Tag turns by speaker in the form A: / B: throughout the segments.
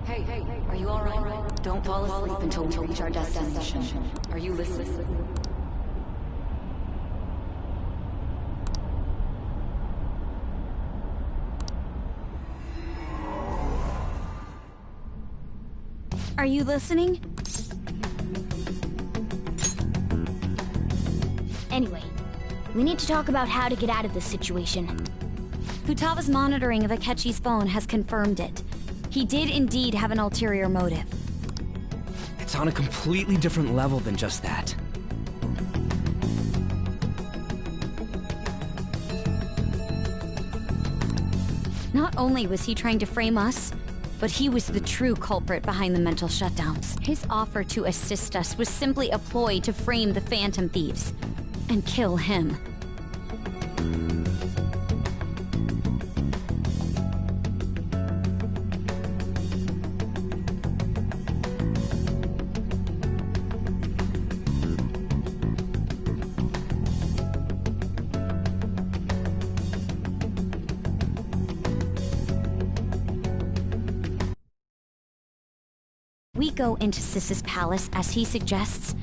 A: Hey, are you alright? Don't fall asleep until we reach our destination. Are you listening?
B: Are you listening? Anyway, we need to talk about how to get out of this situation.
C: Futaga's monitoring of Akechi's phone has confirmed it. He did indeed have an ulterior motive.
D: It's on a completely different level than just that.
C: Not only was he trying to frame us, but he was the true culprit behind the mental shutdowns. His offer to assist us was simply a ploy to frame the Phantom Thieves and kill him. We go into Sis's palace as he suggests,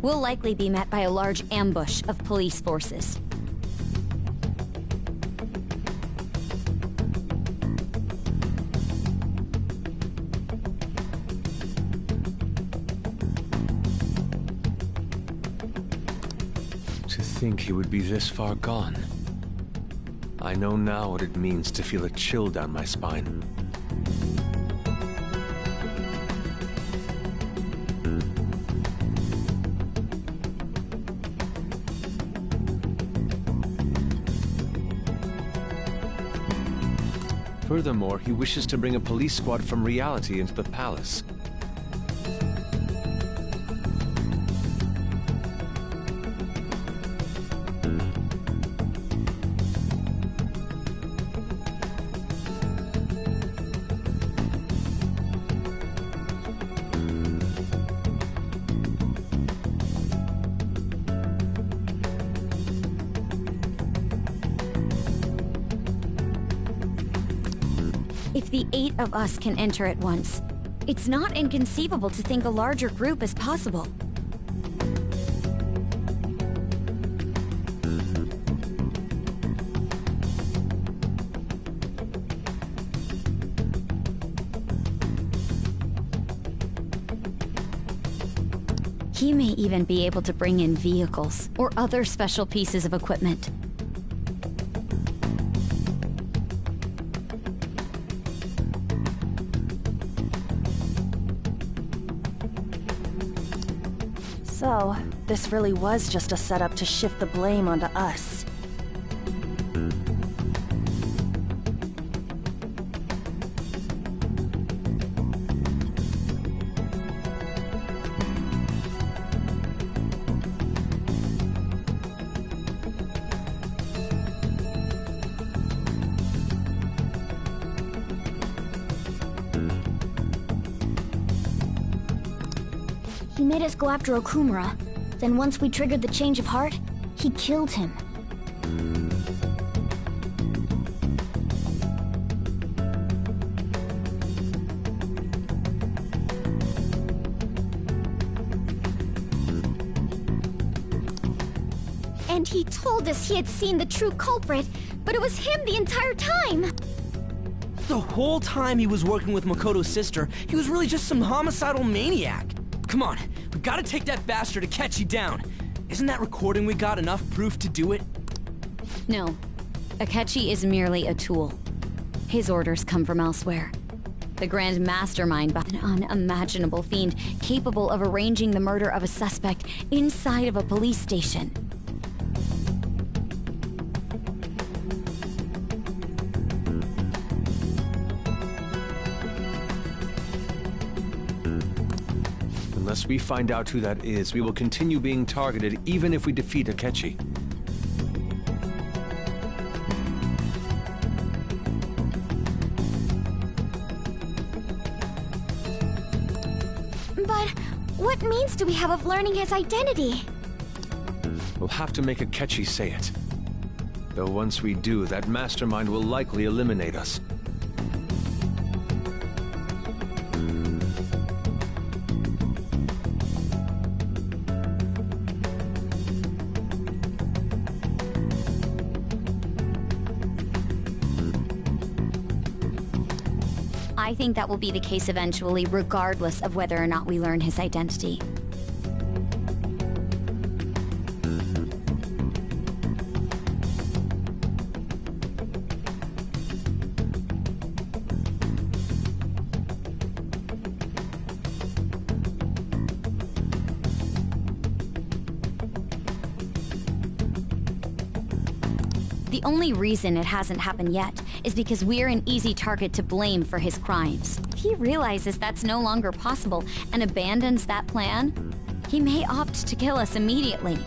C: we'll likely be met by a large ambush of police forces.
E: To think he would be this far gone. I know now what it means to feel a chill down my spine. Furthermore, he wishes to bring a police squad from reality into the palace.
C: If the 8 of us can enter at once, it's not inconceivable to think a larger group is possible. He may even be able to bring in vehicles or other special pieces of equipment.
F: So, this really was just a setup to shift the blame onto us.
B: He made us go after Okumura. Then once we triggered the change of heart, he killed him. And he told us he had seen the true culprit, but it was him the entire time!
D: The whole time he was working with Makoto's sister, he was really just some homicidal maniac. Come on, we gotta take that bastard Akechi down. Isn't that recording we got enough proof to do it?
C: No, Akechi is merely a tool. His orders come from elsewhere. The grand mastermind behind an unimaginable fiend capable of arranging the murder of a suspect inside of a police station.
E: Unless we find out who that is, we will continue being targeted even if we defeat Akechi.
B: But what means do we have of learning his identity?
E: We'll have to make Akechi say it. Though once we do, that mastermind will likely eliminate us.
C: I think that will be the case eventually, regardless of whether or not we learn his identity. The only reason it hasn't happened yet is because we're an easy target to blame for his crimes. If he realizes that's no longer possible and abandons that plan, he may opt to kill us immediately.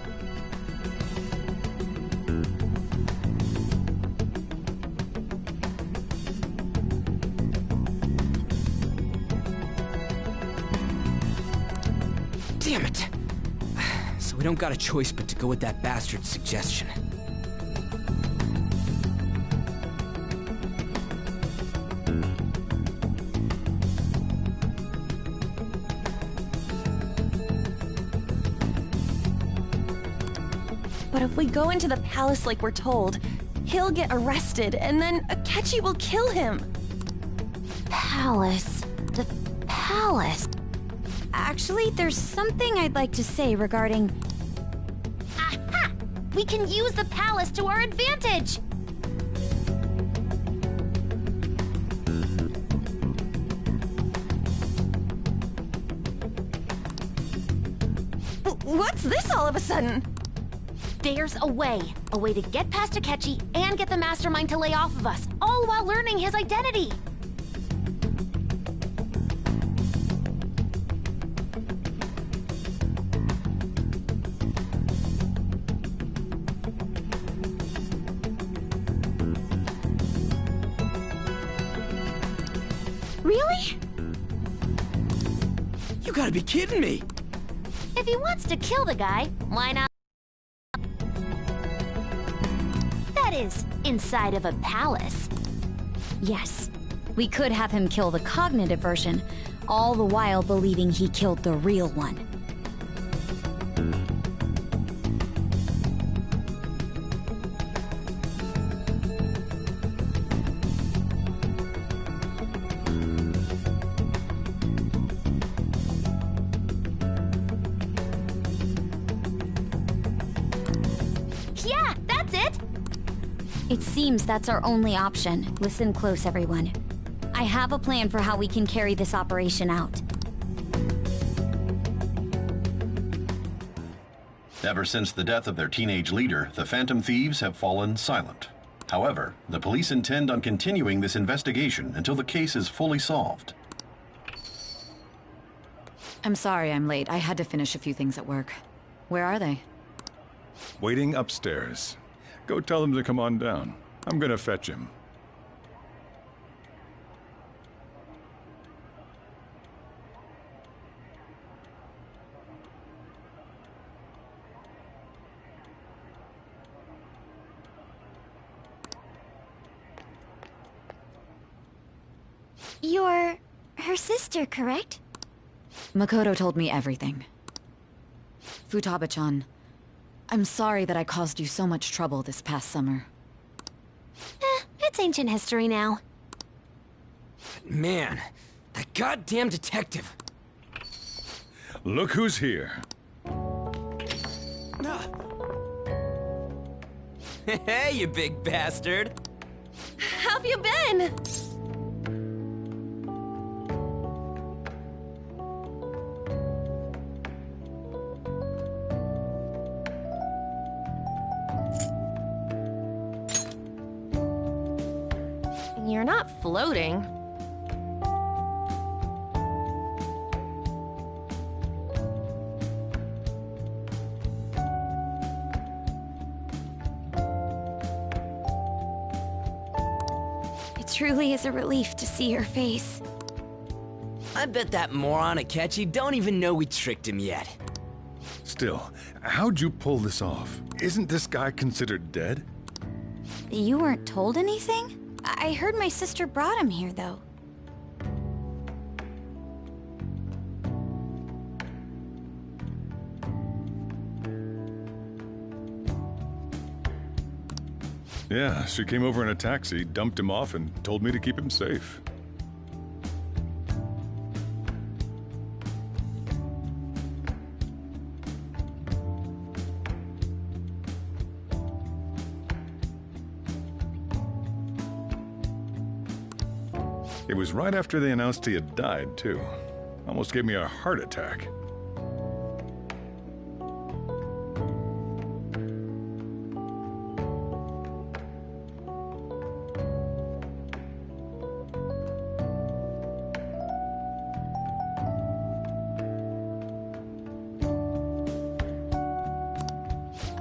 D: Damn it! So we don't got a choice but to go with that bastard's suggestion.
F: But if we go into the palace like we're told, he'll get arrested, and then Akechi will kill him.
B: Palace. The palace.
C: Actually, there's something I'd like to say regarding...
B: Aha! We can use the palace to our advantage!
F: What's this all of a sudden?
B: There's a way to get past Akechi and get the mastermind to lay off of us, all while learning his identity. Really?
D: You gotta be kidding me!
B: If he wants to kill the guy, why not? That is, inside of a palace.
C: Yes, we could have him kill the cognitive version, all the while believing he killed the real one.
B: Yeah, that's it!
C: It seems that's our only option. Listen close, everyone. I have a plan for how we can carry this operation out.
G: Ever since the death of their teenage leader, the Phantom Thieves have fallen silent. However, the police intend on continuing this investigation until the case is fully solved.
A: I'm sorry I'm late. I had to finish a few things at work. Where are they?
H: Waiting upstairs. Go tell him to come on down. I'm gonna fetch him.
B: You're her sister, correct?
A: Makoto told me everything. Futaba-chan, I'm sorry that I caused you so much trouble this past summer.
B: It's ancient history now.
D: Man, that goddamn detective.
H: Look who's here.
D: Hey, you big bastard.
F: How've you been? You're not floating.
C: It truly is a relief to see your face.
D: I bet that moron Akechi don't even know we tricked him yet.
H: Still, how'd you pull this off? Isn't this guy considered dead?
C: You weren't told anything? I heard my sister brought him here, though.
H: Yeah, she came over in a taxi, dumped him off, and told me to keep him safe. It was right after they announced he had died, too. Almost gave me a heart attack.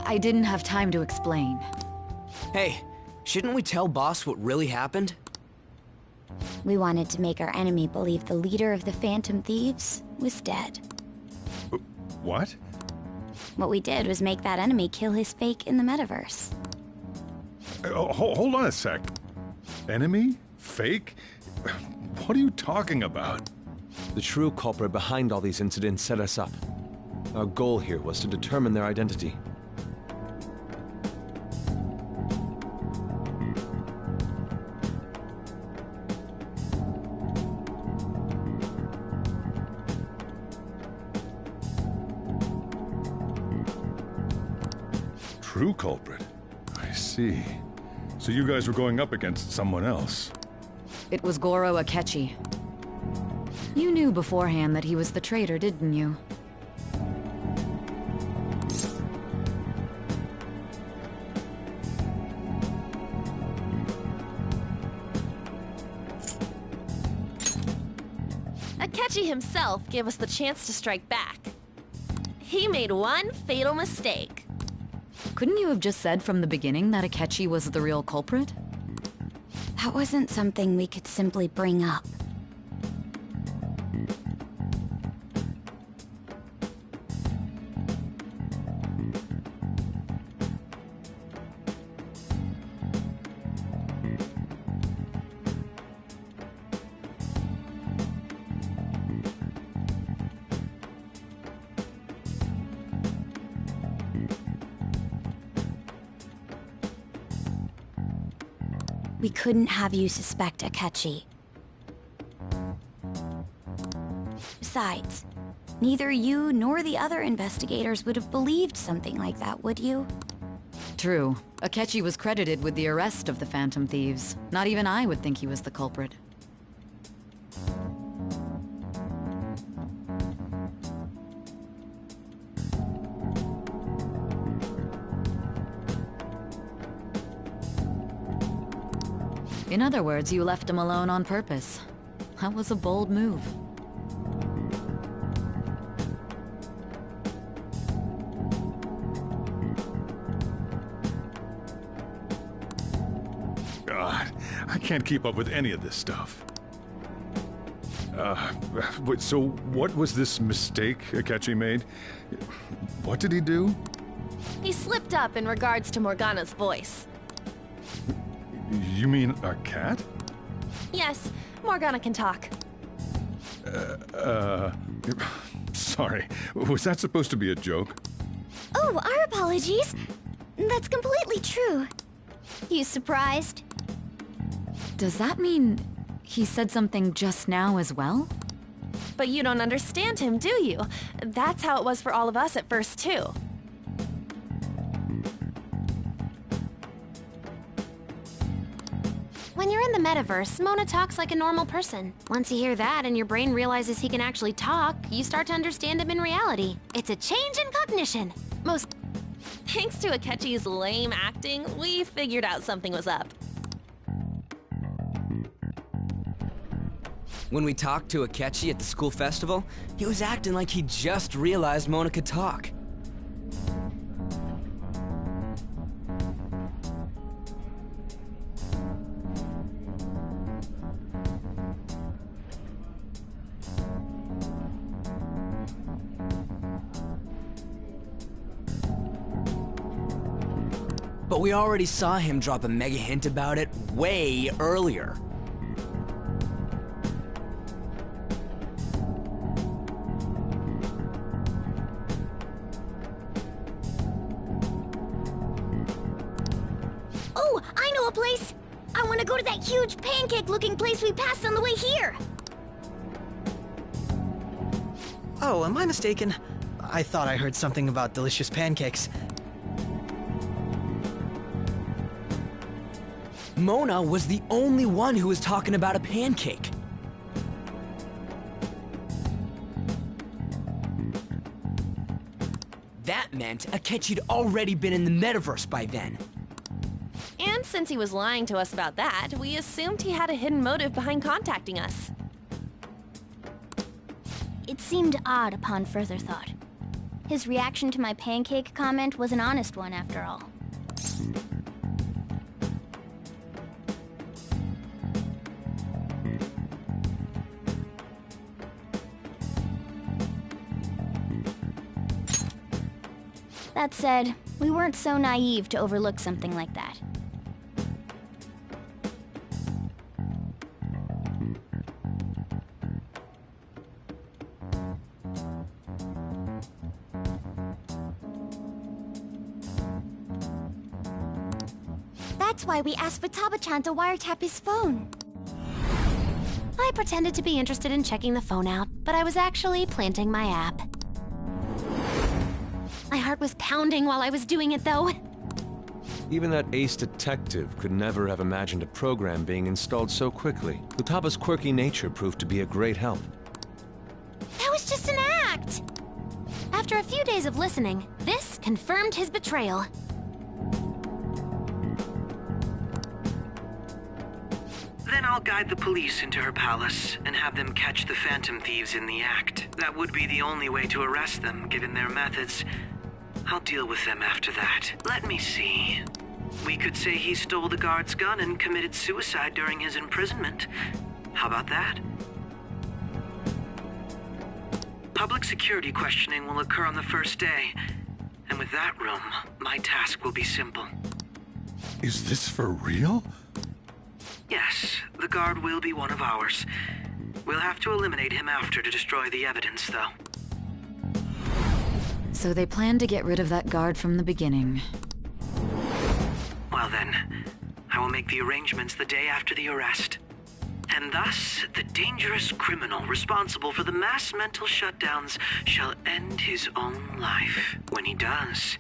A: I didn't have time to explain.
D: Hey, shouldn't we tell boss what really happened?
C: We wanted to make our enemy believe the leader of the Phantom Thieves was dead.
H: What?
C: What we did was make that enemy kill his fake in the metaverse.
H: Hold on a sec. Enemy? Fake? What are you talking about?
E: The true culprit behind all these incidents set us up. Our goal here was to determine their identity.
H: True culprit? I see. So you guys were going up against someone else.
A: It was Goro Akechi. You knew beforehand that he was the traitor, didn't you?
B: Akechi himself gave us the chance to strike back. He made one fatal mistake.
A: Couldn't you have just said from the beginning that Akechi was the real culprit?
C: That wasn't something we could simply bring up. We couldn't have you suspect Akechi. Besides, neither you nor the other investigators would have believed something like that, would you?
A: True. Akechi was credited with the arrest of the Phantom Thieves. Not even I would think he was the culprit. In other words, you left him alone on purpose. That was a bold move.
H: God, I can't keep up with any of this stuff. So what was this mistake Akechi made? What did he do?
B: He slipped up in regards to Morgana's voice.
H: You mean a cat?
B: Yes, Morgana can talk.
H: Sorry. Was that supposed to be a joke?
C: Oh, our apologies. That's completely true. You surprised?
A: Does that mean he said something just now as well?
B: But you don't understand him, do you? That's how it was for all of us at first, too. When you're in the metaverse, Mona talks like a normal person. Once you hear that and your brain realizes he can actually talk, you start to understand him in reality. It's a change in cognition. Thanks to Akechi's lame acting, we figured out something was up.
D: When we talked to Akechi at the school festival, he was acting like he just realized Mona could talk. But we already saw him drop a mega hint about it way earlier.
C: Oh, I know a place! I want to go to that huge pancake-looking place we passed on the way here!
I: Oh, am I mistaken? I thought I heard something about delicious pancakes.
D: Mona was the only one who was talking about a pancake. meant Akechi'd already been in the metaverse by then.
J: And since he was lying to us about that, we assumed he had a hidden motive behind contacting us.
B: It seemed odd upon further thought. His reaction to my pancake comment was an honest one, after all. That said, we weren't so naive to overlook something like that. That's why we asked Futaba-chan to wiretap his phone. I pretended to be interested in checking the phone out, but I was actually planting my app. My heart was pounding while I was doing it, though.
E: Even that ace detective could never have imagined a program being installed so quickly. Futaba's quirky nature proved to be a great help.
B: That was just an act! After a few days of listening, this confirmed his betrayal.
K: Then I'll guide the police into her palace and have them catch the Phantom Thieves in the act. That would be the only way to arrest them, given their methods. I'll deal with them after that. Let me see. We could say he stole the guard's gun and committed suicide during his imprisonment. How about that? Public security questioning will occur on the first day. And with that room, my task will be simple.
H: Is this for real?
K: Yes, the guard will be one of ours. We'll have to eliminate him after to destroy the evidence, though.
A: So they planned to get rid of that guard from the beginning.
K: Well then, I will make the arrangements the day after the arrest. And thus, the dangerous criminal responsible for the mass mental shutdowns shall end his own life. When he does,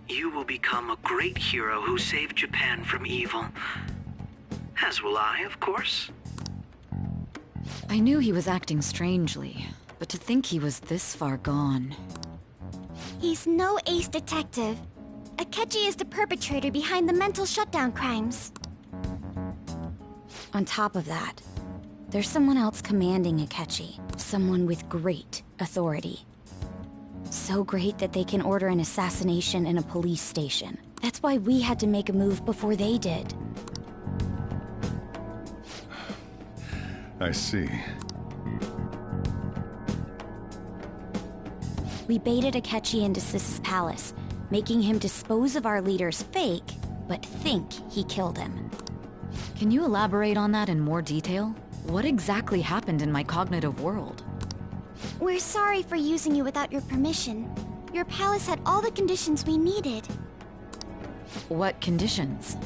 K: you will become a great hero who saved Japan from evil. As will I, of course.
A: I knew he was acting strangely, but to think he was this far gone.
B: He's no ace detective. Akechi is the perpetrator behind the mental shutdown crimes.
C: On top of that, there's someone else commanding Akechi. Someone with great authority. So great that they can order an assassination in a police station. That's why we had to make a move before they did.
H: I see.
C: We baited Akechi into Sis's palace, making him dispose of our leader's fake, but think he killed him.
A: Can you elaborate on that in more detail? What exactly happened in my cognitive world?
B: We're sorry for using you without your permission. Your palace had all the conditions we needed.
A: What conditions?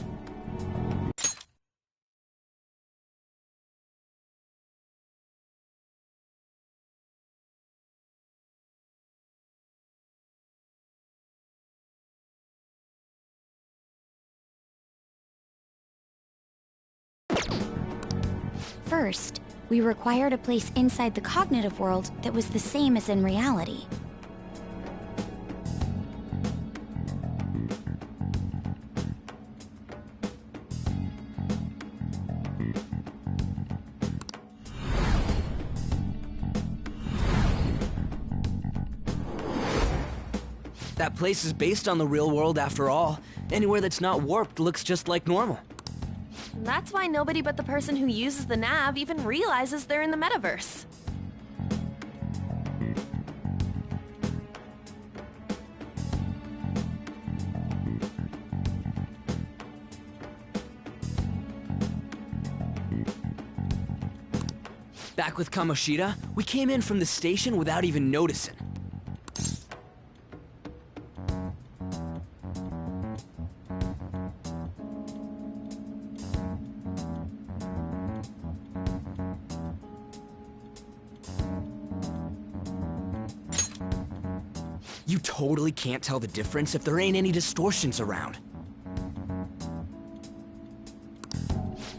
C: First, we required a place inside the cognitive world that was the same as in reality.
D: That place is based on the real world after all. Anywhere that's not warped looks just like normal.
J: That's why nobody but the person who uses the nav even realizes they're in the metaverse.
D: Back with Kamoshida, we came in from the station without even noticing. You totally can't tell the difference if there ain't any distortions around.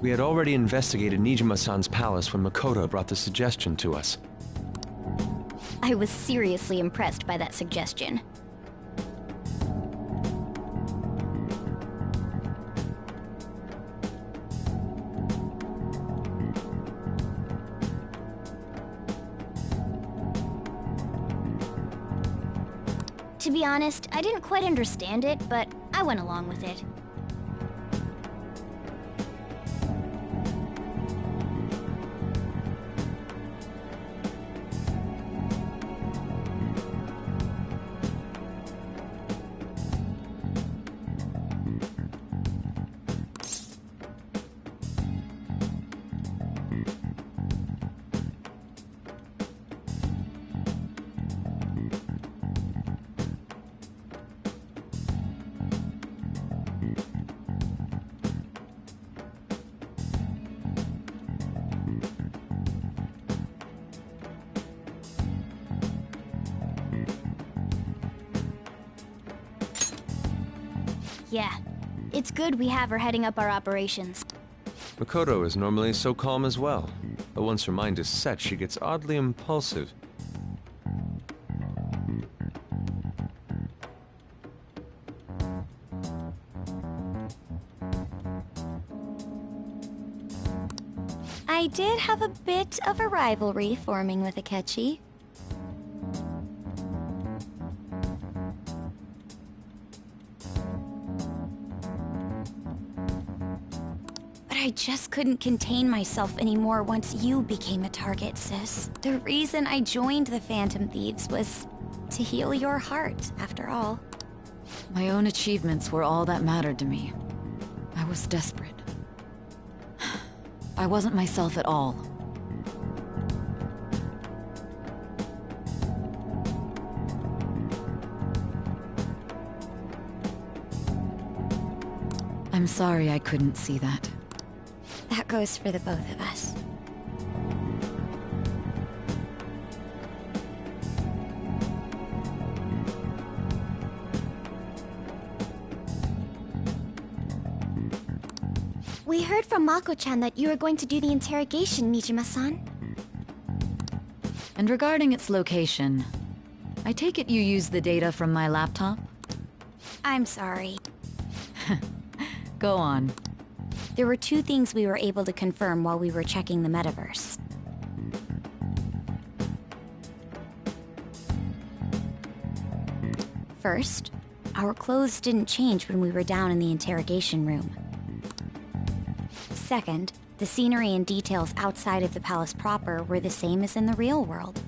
E: We had already investigated Nijima-san's palace when Makoto brought the suggestion to us.
B: I was seriously impressed by that suggestion.
L: be honest, I didn't quite understand it, but I went along with it. Yeah, it's good we have her heading up our operations.
E: Makoto is normally so calm as well, but once her mind is set, she gets oddly impulsive.
C: I did have a bit of a rivalry forming with Akechi. I just couldn't contain myself anymore once you became a target, sis. The reason I joined the Phantom Thieves was to heal your heart, after all.
A: My own achievements were all that mattered to me. I was desperate. I wasn't myself at all. I'm sorry I couldn't see that.
C: That goes for the both of us.
L: We heard from Mako-chan that you were going to do the interrogation, Nijima-san.
A: And regarding its location, I take it you used the data from my laptop?
C: I'm sorry.
A: Go on.
C: There were two things we were able to confirm while we were checking the metaverse. First, our clothes didn't change when we were down in the interrogation room. Second, the scenery and details outside of the palace proper were the same as in the real world.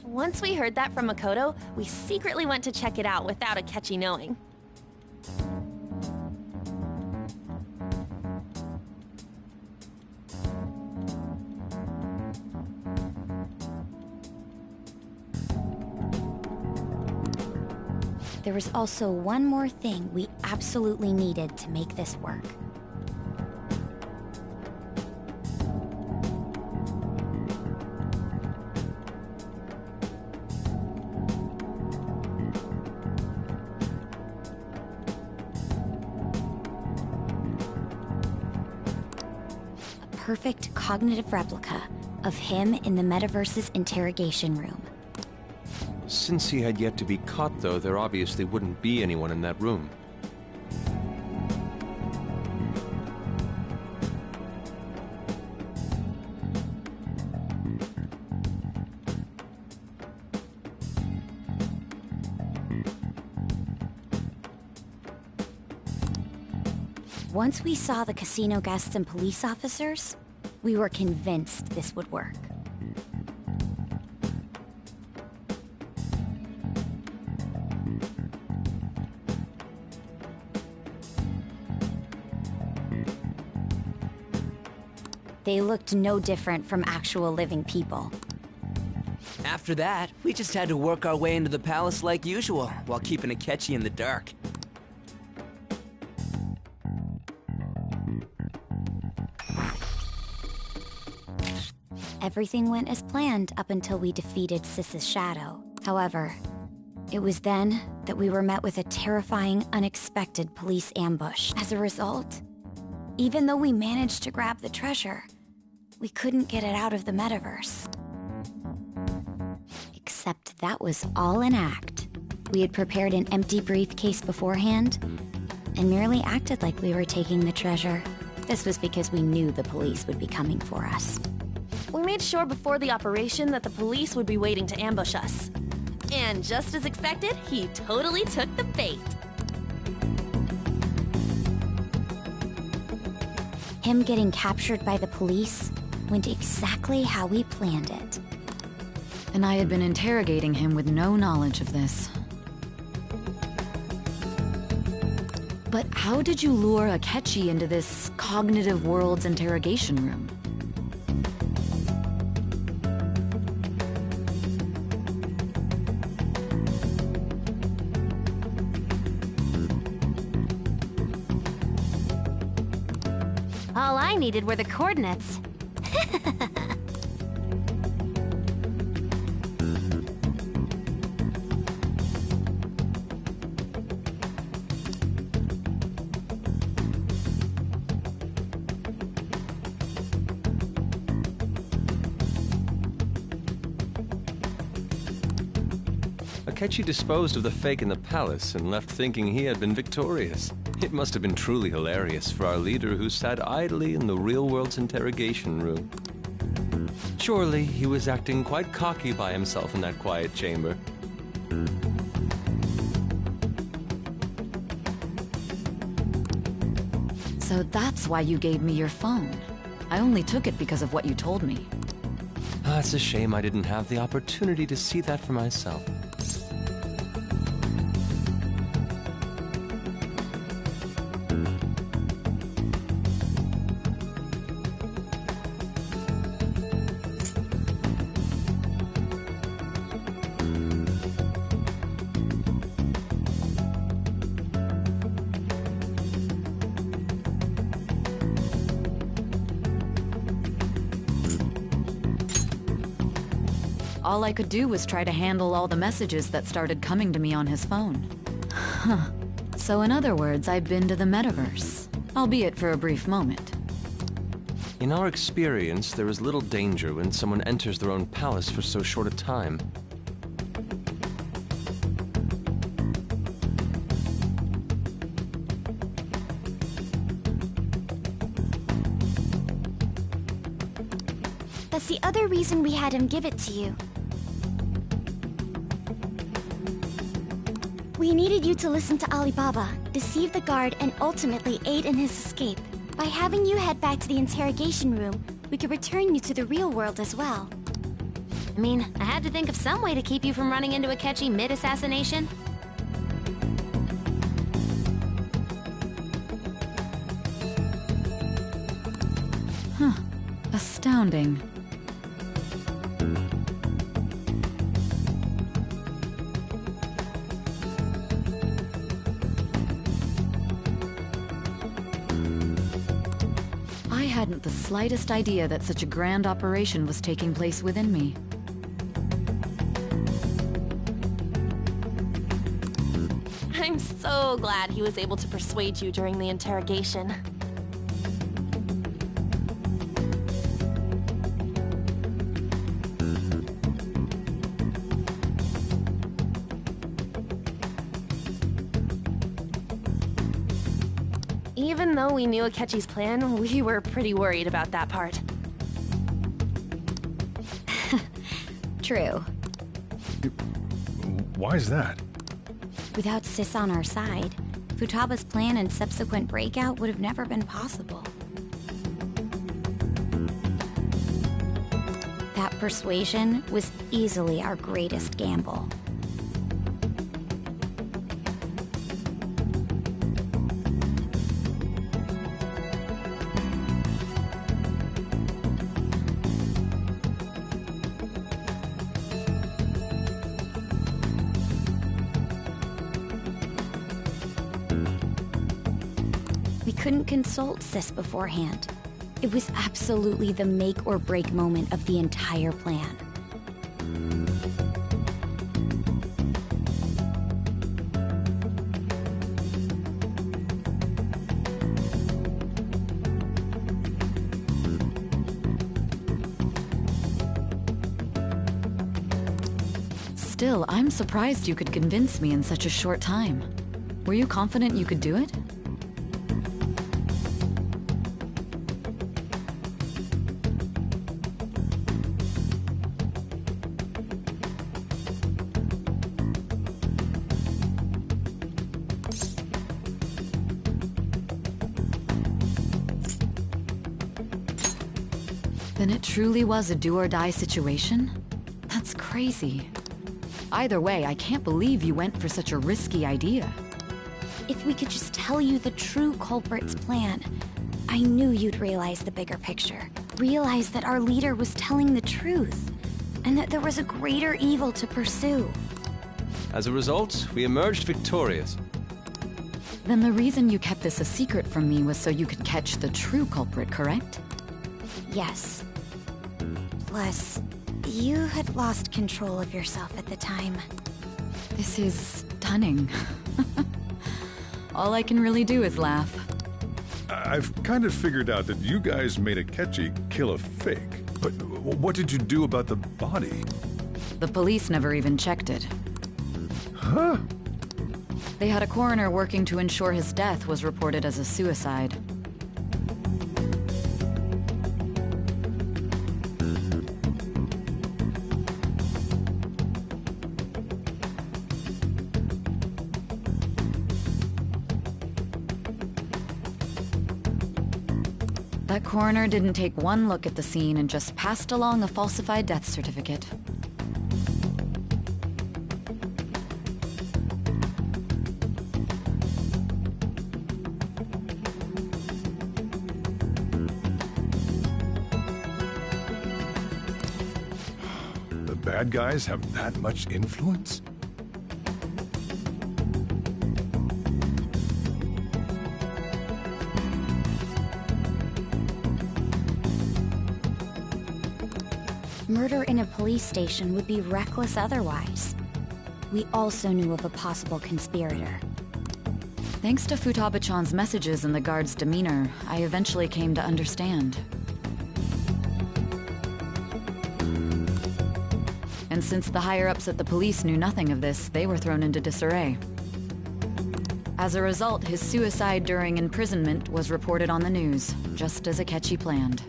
J: Once we heard that from Makoto, we secretly went to check it out without Akechi knowing.
C: There was also one more thing we absolutely needed to make this work. Perfect cognitive replica of him in the metaverse's interrogation room.
E: Since he had yet to be caught, though, there obviously wouldn't be anyone in that room.
C: Once we saw the casino guests and police officers, we were convinced this would work. They looked no different from actual living people.
D: After that, we just had to work our way into the palace like usual, while keeping Akechi in the dark.
C: Everything went as planned up until we defeated Sis's shadow. However, it was then that we were met with a terrifying, unexpected police ambush. As a result, even though we managed to grab the treasure, we couldn't get it out of the metaverse. Except that was all an act. We had prepared an empty briefcase beforehand, and merely acted like we were taking the treasure. This was because we knew the police would be coming for us.
J: We made sure before the operation that the police would be waiting to ambush us. And just as expected, he totally took the bait.
C: Him getting captured by the police went exactly how we planned it.
A: And I had been interrogating him with no knowledge of this. But how did you lure Akechi into this cognitive world's interrogation room?
B: All I needed were the coordinates.
E: Akechi disposed of the fake in the palace and left thinking he had been victorious. It must have been truly hilarious for our leader who sat idly in the real world's interrogation room. Surely he was acting quite cocky by himself in that quiet chamber.
A: So that's why you gave me your phone. I only took it because of what you told me.
E: It's a shame I didn't have the opportunity to see that for myself.
A: All I could do was try to handle all the messages that started coming to me on his phone. Huh. So in other words, I've been to the metaverse, albeit for a brief moment.
E: In our experience, there is little danger when someone enters their own palace for so short a time.
L: That's the other reason we had him give it to you. We needed you to listen to Alibaba, deceive the guard, and ultimately aid in his escape. By having you head back to the interrogation room, we could return you to the real world as well.
B: I mean, I had to think of some way to keep you from running into Akechi mid-assassination.
A: Huh. Astounding. I hadn't the slightest idea that such a grand operation was taking place within me.
J: I'm so glad he was able to persuade you during the interrogation. Even though we knew Akechi's plan, we were pretty worried about that part.
C: True.
H: Why is that?
C: Without Sis on our side, Futaba's plan and subsequent breakout would have never been possible. That persuasion was easily our greatest gamble. We couldn't consult Sis beforehand. It was absolutely the make or break moment of the entire plan.
A: Still, I'm surprised you could convince me in such a short time. Were you confident you could do it? Then it truly was a do-or-die situation? That's crazy. Either way, I can't believe you went for such a risky idea.
C: If we could just tell you the true culprit's plan, I knew you'd realize the bigger picture. Realize that our leader was telling the truth, and that there was a greater evil to pursue.
E: As a result, we emerged victorious.
A: Then the reason you kept this a secret from me was so you could catch the true culprit, correct?
C: Yes. Plus, you had lost control of yourself at the time.
A: This is stunning. All I can really do is laugh.
H: I've kind of figured out that you guys made Akechi kill a fake. But what did you do about the body?
A: The police never even checked it.
H: Huh?
A: They had a coroner working to ensure his death was reported as a suicide. That coroner didn't take one look at the scene and just passed along a falsified death certificate.
H: The bad guys have that much influence?
C: Murder in a police station would be reckless otherwise. We also knew of a possible conspirator.
A: Thanks to Futaba-chan's messages and the guard's demeanor, I eventually came to understand. And since the higher-ups at the police knew nothing of this, they were thrown into disarray. As a result, his suicide during imprisonment was reported on the news, just as Akechi planned.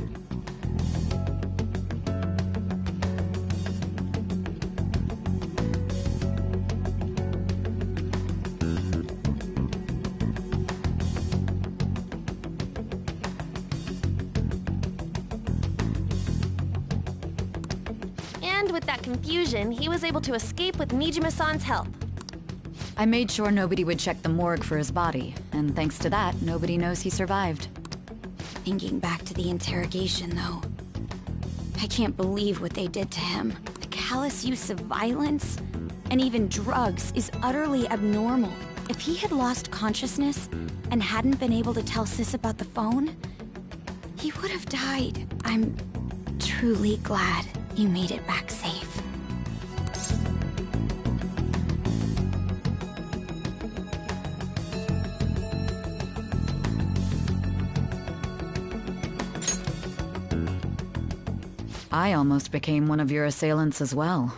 J: With that confusion, he was able to escape with Nijima-san's help.
A: I made sure nobody would check the morgue for his body, and thanks to that, nobody knows he survived.
C: Thinking back to the interrogation, though, I can't believe what they did to him. The callous use of violence, and even drugs, is utterly abnormal. If he had lost consciousness and hadn't been able to tell Sis about the phone, he would have died. I'm truly glad you made it back safe.
A: I almost became one of your assailants as well.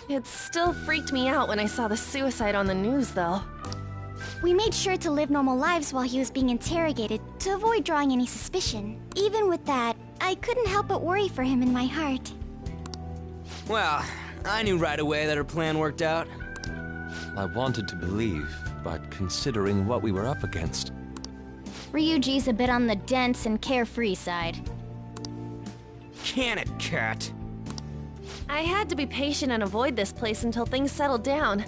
J: It still freaked me out when I saw the suicide on the news, though.
L: We made sure to live normal lives while he was being interrogated to avoid drawing any suspicion. Even with that, I couldn't help but worry for him in my heart.
D: Well, I knew right away that her plan worked out.
E: I wanted to believe, but considering what we were up against...
L: Ryuji's a bit on the dense and carefree side.
D: Can it, Cat?
J: I had to be patient and avoid this place until things settled down.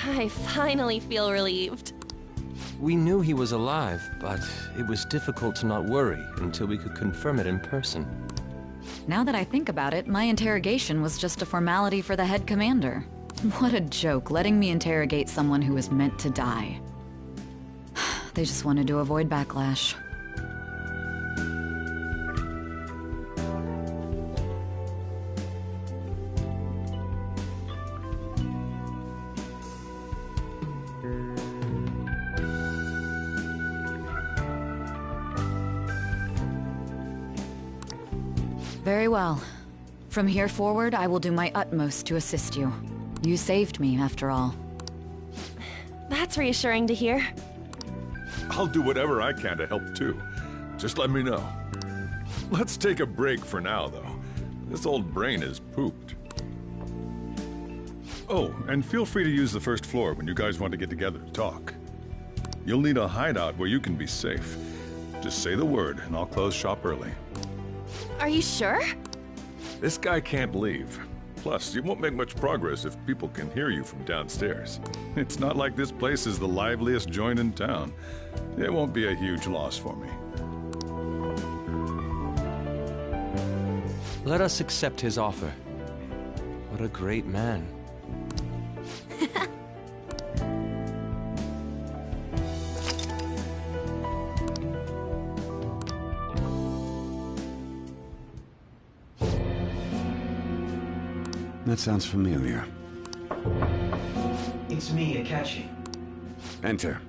J: I finally feel relieved.
E: We knew he was alive, but it was difficult to not worry until we could confirm it in person.
A: Now that I think about it, my interrogation was just a formality for the head commander. What a joke, letting me interrogate someone who was meant to die. They just wanted to avoid backlash. Very well. From here forward, I will do my utmost to assist you. You saved me, after all.
J: That's reassuring to hear.
H: I'll do whatever I can to help too. Just let me know. Let's take a break for now, though. This old brain is pooped. Oh, and feel free to use the first floor when you guys want to get together to talk. You'll need a hideout where you can be safe. Just say the word, and I'll close shop early.
J: Are you sure?
H: This guy can't leave. Plus, you won't make much progress if people can hear you from downstairs. It's not like this place is the liveliest joint in town. It won't be a huge loss for me.
E: Let us accept his offer. What a great man.
M: That sounds familiar.
I: It's me, Akechi.
M: Enter.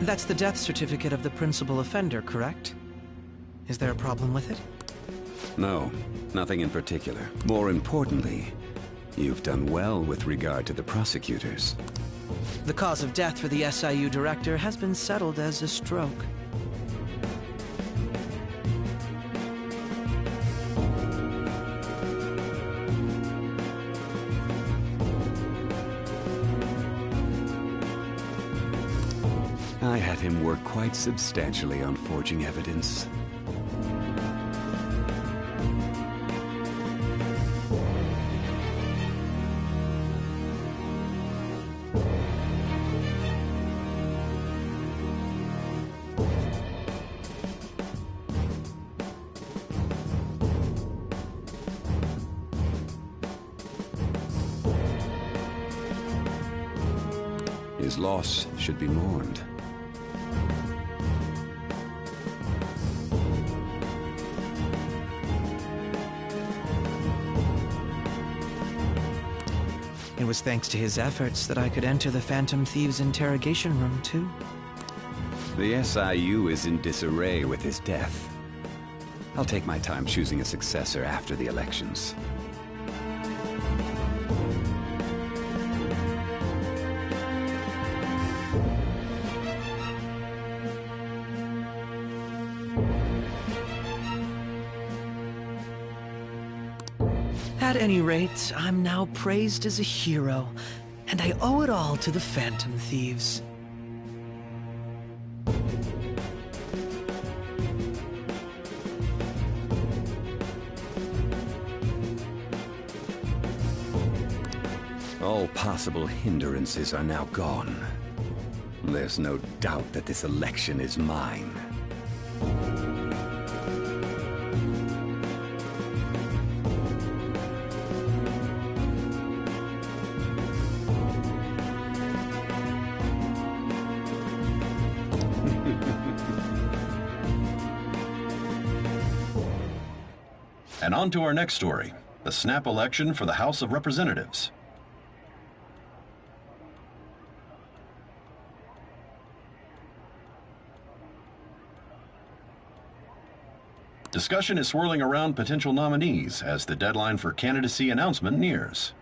I: That's the death certificate of the principal offender, correct? Is there a problem with it?
M: No, nothing in particular. More importantly, you've done well with regard to the prosecutors.
I: The cause of death for the SIU director has been settled as a stroke.
M: I had him work quite substantially on forging evidence. His loss should be mourned.
I: It was thanks to his efforts that I could enter the Phantom Thieves' interrogation room, too.
M: The SIU is in disarray with his death. I'll take my time choosing a successor after the elections.
I: At any rate, I'm now praised as a hero, and I owe it all to the Phantom Thieves.
M: All possible hindrances are now gone. There's no doubt that this election is mine.
G: And on to our next story, the snap election for the House of Representatives. Discussion is swirling around potential nominees as the deadline for candidacy announcement nears.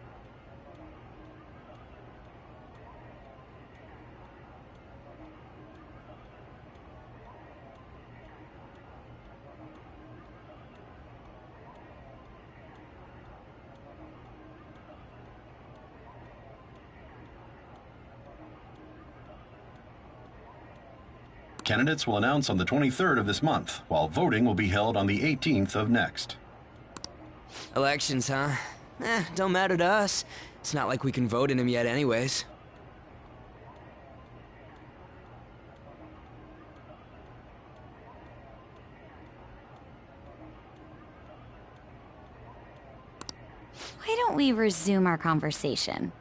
G: Candidates will announce on the 23rd of this month, while voting will be held on the 18th of next.
D: Elections, huh? Don't matter to us. It's not like we can vote in them yet anyways.
C: Why don't we resume our conversation?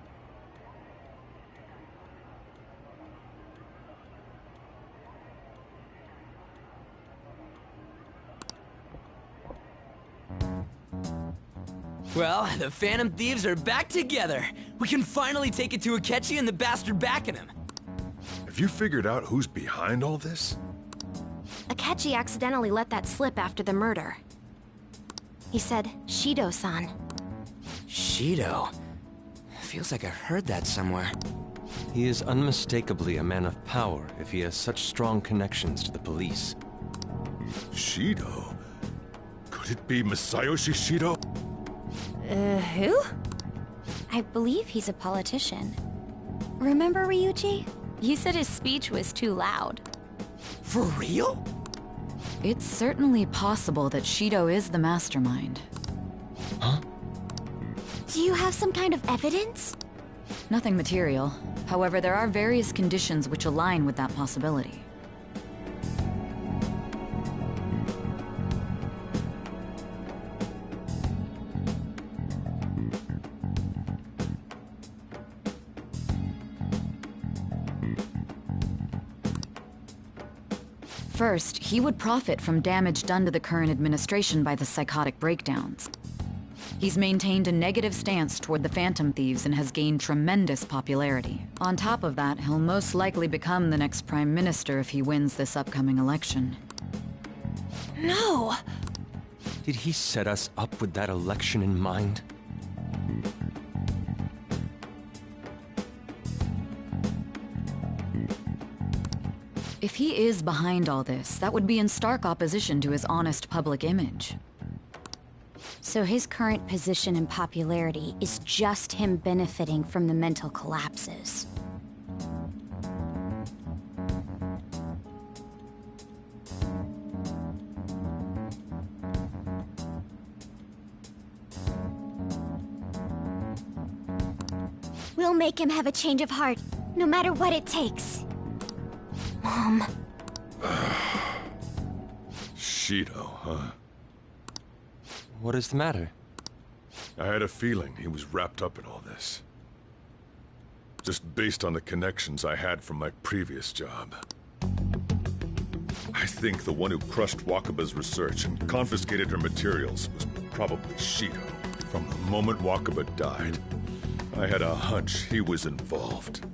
D: Well, the Phantom Thieves are back together. We can finally take it to Akechi and the bastard backing him.
H: Have you figured out who's behind all this?
B: Akechi accidentally let that slip after the murder. He said, Shido-san.
D: Shido? Feels like I heard that somewhere.
E: He is unmistakably a man of power if he has such strong connections to the police.
H: Shido? Could it be Masayoshi Shido?
C: Who? I believe he's a politician. Remember, Ryuji? You said his speech was too loud.
D: For real?
A: It's certainly possible that Shido is the mastermind.
D: Huh?
L: Do you have some kind of evidence?
A: Nothing material. However, there are various conditions which align with that possibility. First, he would profit from damage done to the current administration by the psychotic breakdowns. He's maintained a negative stance toward the Phantom Thieves and has gained tremendous popularity. On top of that, he'll most likely become the next Prime Minister if he wins this upcoming election.
J: No!
E: Did he set us up with that election in mind?
A: If he is behind all this, that would be in stark opposition to his honest public image.
C: So his current position and popularity is just him benefiting from the mental collapses.
L: We'll make him have a change of heart, no matter what it takes. Mom.
H: Shido, huh?
E: What is the matter?
H: I had a feeling he was wrapped up in all this. Just based on the connections I had from my previous job. I think the one who crushed Wakaba's research and confiscated her materials was probably Shido. From the moment Wakaba died, I had a hunch he was involved.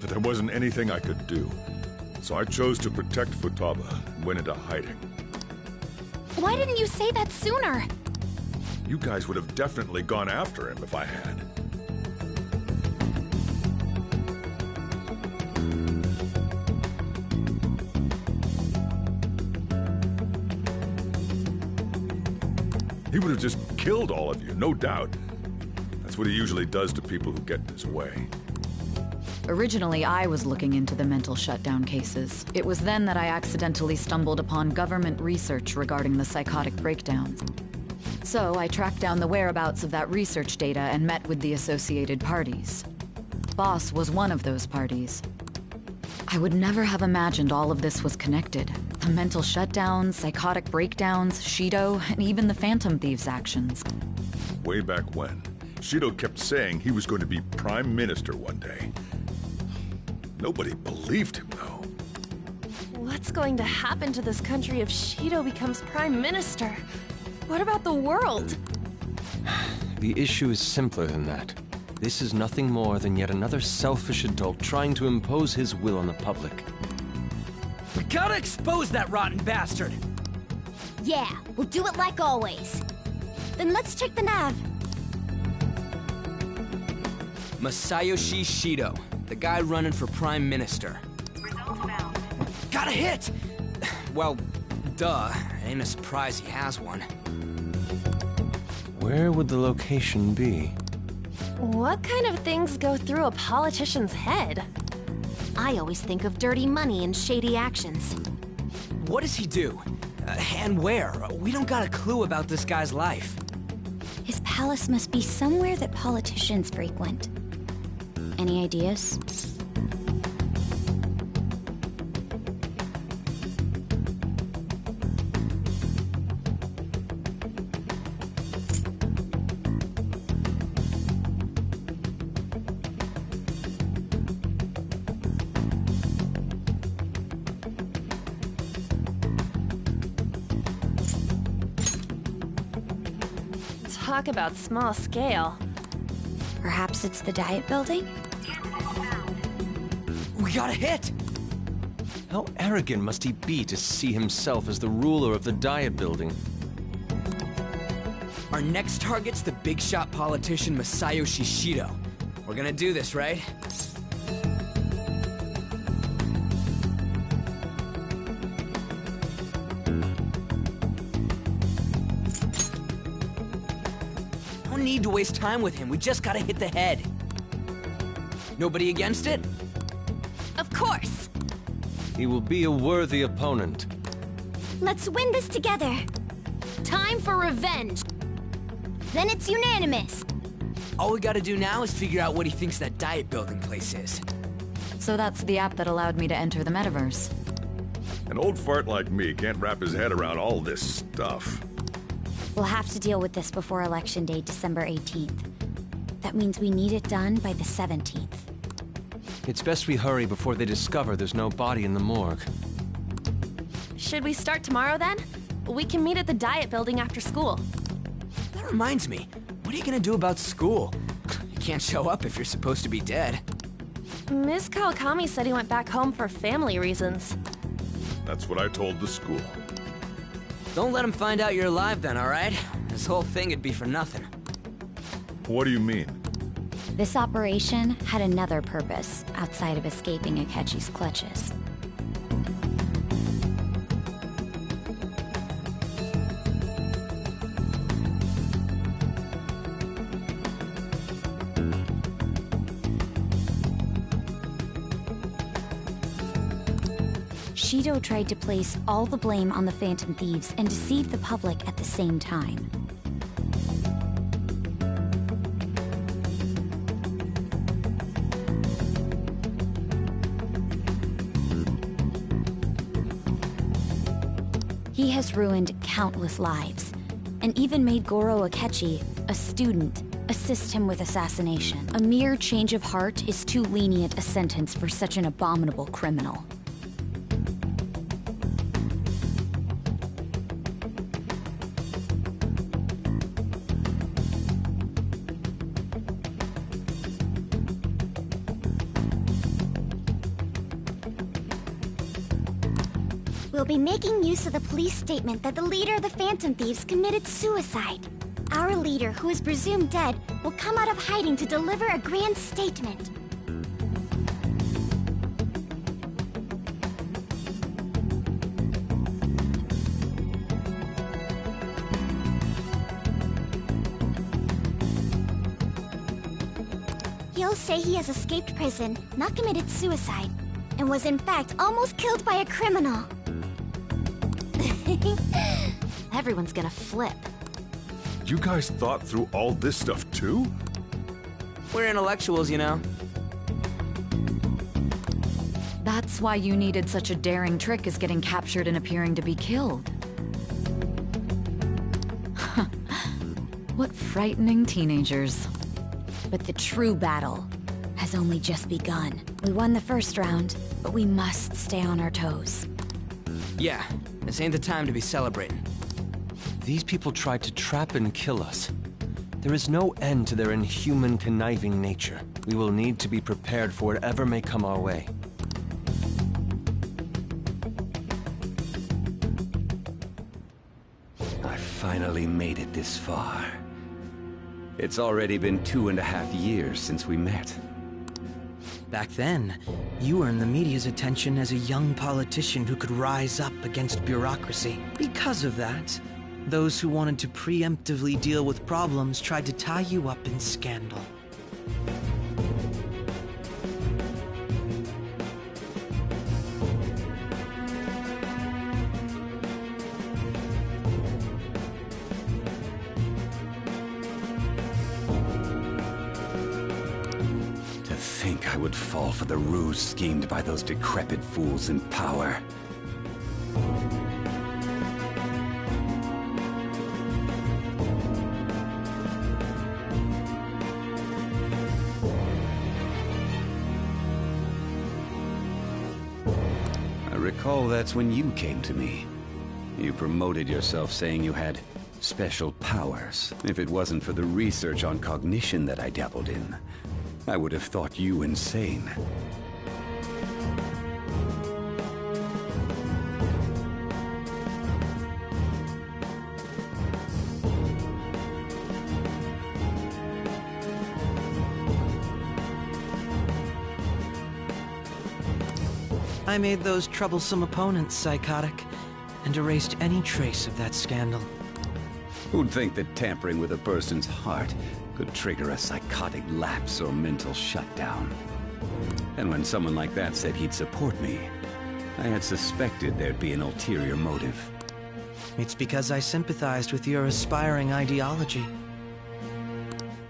H: But there wasn't anything I could do, so I chose to protect Futaba and went into hiding.
B: Why didn't you say that sooner?
H: You guys would have definitely gone after him if I had. He would have just killed all of you, no doubt. That's what he usually does to people who get in his way.
A: Originally, I was looking into the mental shutdown cases. It was then that I accidentally stumbled upon government research regarding the psychotic breakdowns. So I tracked down the whereabouts of that research data and met with the associated parties. Boss was one of those parties. I would never have imagined all of this was connected. The mental shutdowns, psychotic breakdowns, Shido, and even the Phantom Thieves' actions.
H: Way back when, Shido kept saying he was going to be Prime Minister one day. Nobody believed him, though.
J: What's going to happen to this country if Shido becomes Prime Minister? What about the world?
E: The issue is simpler than that. This is nothing more than yet another selfish adult trying to impose his will on the public.
D: We gotta expose that rotten bastard!
L: Yeah, we'll do it like always. Then let's check the nav.
D: Masayoshi Shido, the guy running for Prime Minister. Got a hit! Well, duh. Ain't a surprise he has one.
E: Where would the location be?
J: What kind of things go through a politician's head?
B: I always think of dirty money and shady actions.
D: What does he do? And where? We don't got a clue about this guy's life.
C: His palace must be somewhere that politicians frequent. Any ideas?
J: Talk about small scale.
C: Perhaps it's the Diet Building?
D: We got a hit!
E: How arrogant must he be to see himself as the ruler of the Diet Building?
D: Our next target's the big shot politician Masayoshi Shido. We're gonna do this, right? need to waste time with him. We just gotta hit the head. Nobody against it?
J: Of course!
E: He will be a worthy opponent.
L: Let's win this together.
B: Time for revenge.
L: Then it's unanimous.
D: All we gotta do now is figure out what he thinks that diet building place is.
A: So that's the app that allowed me to enter the metaverse.
H: An old fart like me can't wrap his head around all this stuff.
C: We'll have to deal with this before Election Day, December 18th. That means we need it done by the 17th.
E: It's best we hurry before they discover there's no body in the morgue.
J: Should we start tomorrow then? We can meet at the diet building after school.
D: That reminds me, what are you gonna do about school? You can't show up if you're supposed to be dead.
J: Ms. Kawakami said he went back home for family reasons.
H: That's what I told the school.
D: Don't let him find out you're alive then, alright? This whole thing would be for nothing.
H: What do you mean?
C: This operation had another purpose outside of escaping Akechi's clutches. Shido tried to place all the blame on the Phantom Thieves and deceive the public at the same time. He has ruined countless lives, and even made Goro Akechi, a student, assist him with assassination. A mere change of heart is too lenient a sentence for such an abominable criminal.
L: We'll be making use of the police statement that the leader of the Phantom Thieves committed suicide. Our leader, who is presumed dead, will come out of hiding to deliver a grand statement. He'll say he has escaped prison, not committed suicide, and was in fact almost killed by a criminal.
B: Everyone's gonna flip.
H: You guys thought through all this stuff too?
D: We're intellectuals, you know.
A: That's why you needed such a daring trick as getting captured and appearing to be killed. What frightening teenagers.
C: But the true battle has only just begun. We won the first round, but we must stay on our toes.
D: Yeah, this ain't the time to be celebrating.
E: These people tried to trap and kill us. There is no end to their inhuman, conniving nature. We will need to be prepared for whatever may come our way.
M: I finally made it this far. It's already been 2.5 years since we met.
I: Back then, you earned the media's attention as a young politician who could rise up against bureaucracy. Because of that, those who wanted to preemptively deal with problems tried to tie you up in scandal.
M: To think I would fall for the ruse schemed by those decrepit fools in power. I recall that's when you came to me. You promoted yourself saying you had special powers. If it wasn't for the research on cognition that I dabbled in, I would have thought you insane.
I: I made those troublesome opponents psychotic, and erased any trace of that scandal.
M: Who'd think that tampering with a person's heart could trigger a psychotic lapse or mental shutdown? And when someone like that said he'd support me, I had suspected there'd be an ulterior motive.
I: It's because I sympathized with your aspiring ideology.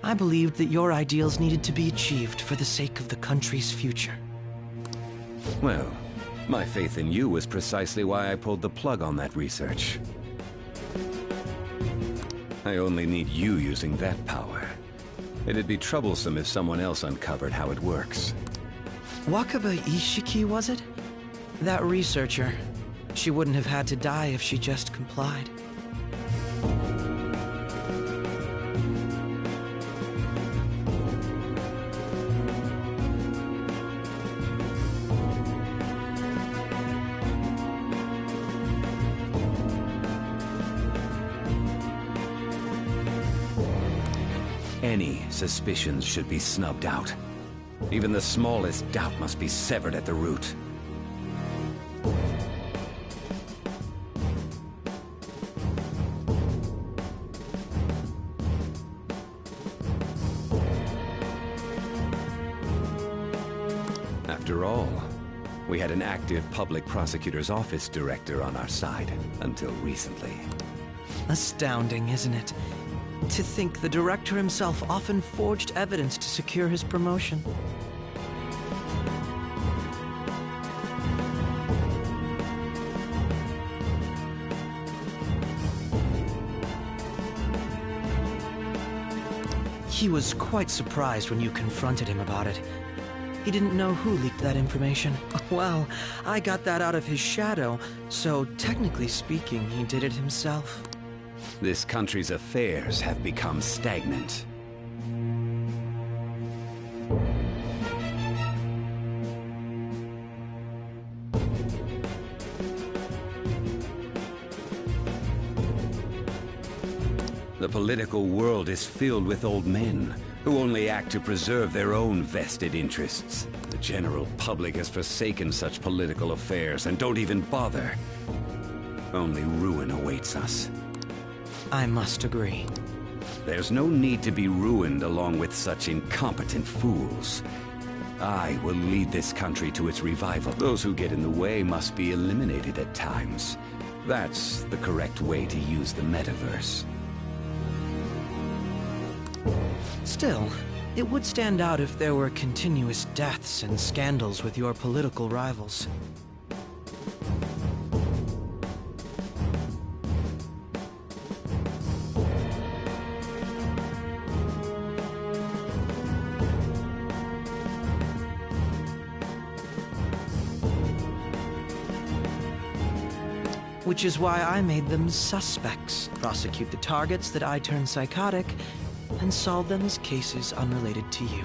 I: I believed that your ideals needed to be achieved for the sake of the country's future.
M: Well, my faith in you was precisely why I pulled the plug on that research. I only need you using that power. It'd be troublesome if someone else uncovered how it works.
I: Wakaba Ishiki, was it? That researcher. She wouldn't have had to die if she just complied.
M: Any suspicions should be snubbed out. Even the smallest doubt must be severed at the root. After all, we had an active public prosecutor's office director on our side until recently.
I: Astounding, isn't it? To think the director himself often forged evidence to secure his promotion. He was quite surprised when you confronted him about it. He didn't know who leaked that information. Well, I got that out of his shadow, so technically speaking, he did it himself.
M: This country's affairs have become stagnant. The political world is filled with old men who only act to preserve their own vested interests. The general public has forsaken such political affairs and don't even bother. Only ruin awaits us.
I: I must agree.
M: There's no need to be ruined along with such incompetent fools. I will lead this country to its revival. Those who get in the way must be eliminated at times. That's the correct way to use the metaverse.
I: Still, it would stand out if there were continuous deaths and scandals with your political rivals. Which is why I made them suspects, prosecute the targets that I turn psychotic, and solve them as cases unrelated to you.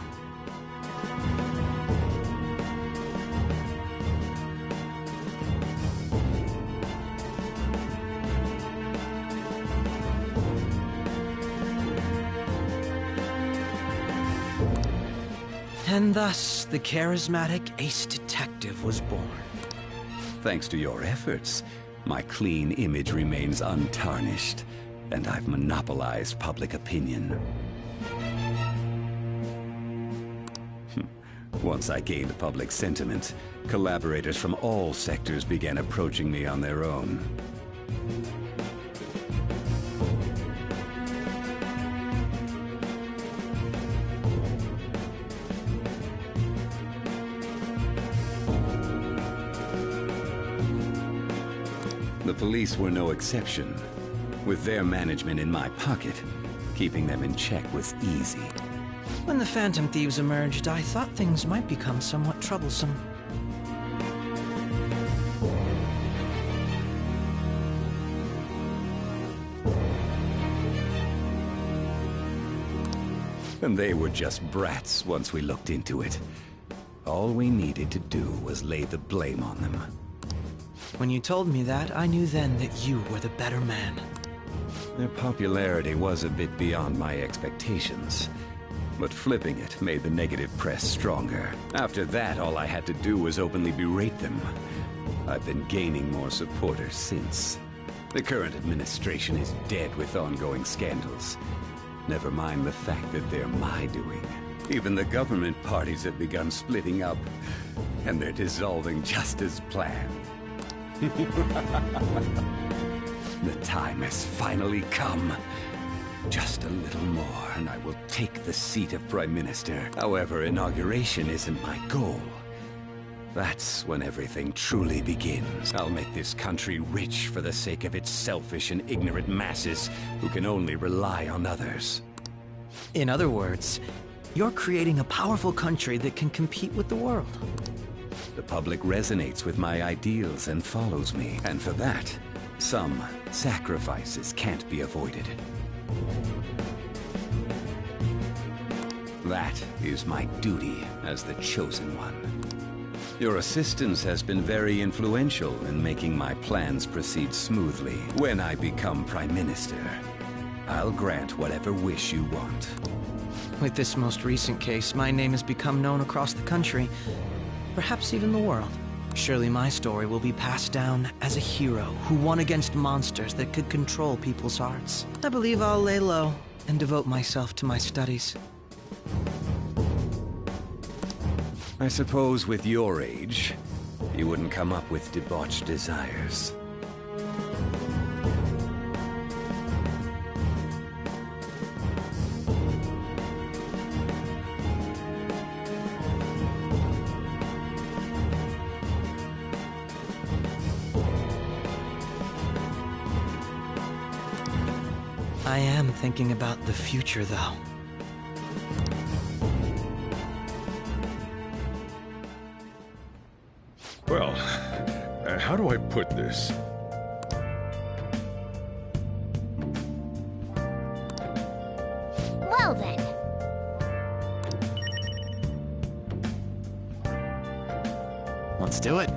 I: And thus, the charismatic ace detective was born.
M: Thanks to your efforts, my clean image remains untarnished, and I've monopolized public opinion. Once I gained public sentiment, collaborators from all sectors began approaching me on their own. The police were no exception. With their management in my pocket, keeping them in check was easy.
I: When the Phantom Thieves emerged, I thought things might become somewhat troublesome.
M: And they were just brats once we looked into it. All we needed to do was lay the blame on them.
I: When you told me that, I knew then that you were the better man.
M: Their popularity was a bit beyond my expectations. But flipping it made the negative press stronger. After that, all I had to do was openly berate them. I've been gaining more supporters since. The current administration is dead with ongoing scandals. Never mind the fact that they're my doing. Even the government parties have begun splitting up, and they're dissolving just as planned. The time has finally come. Just a little more, and I will take the seat of Prime Minister. However, inauguration isn't my goal. That's when everything truly begins. I'll make this country rich for the sake of its selfish and ignorant masses who can only rely on others.
I: In other words, you're creating a powerful country that can compete with the world.
M: The public resonates with my ideals and follows me, and for that, some sacrifices can't be avoided. That is my duty as the Chosen One. Your assistance has been very influential in making my plans proceed smoothly. When I become Prime Minister, I'll grant whatever wish you want.
I: With this most recent case, my name has become known across the country, perhaps even the world. Surely my story will be passed down as a hero who won against monsters that could control people's hearts. I believe I'll lay low and devote myself to my studies.
M: I suppose with your age, you wouldn't come up with debauched desires.
I: I am thinking about the future, though.
H: Well, how do I put this?
L: Well then.
I: Let's do it.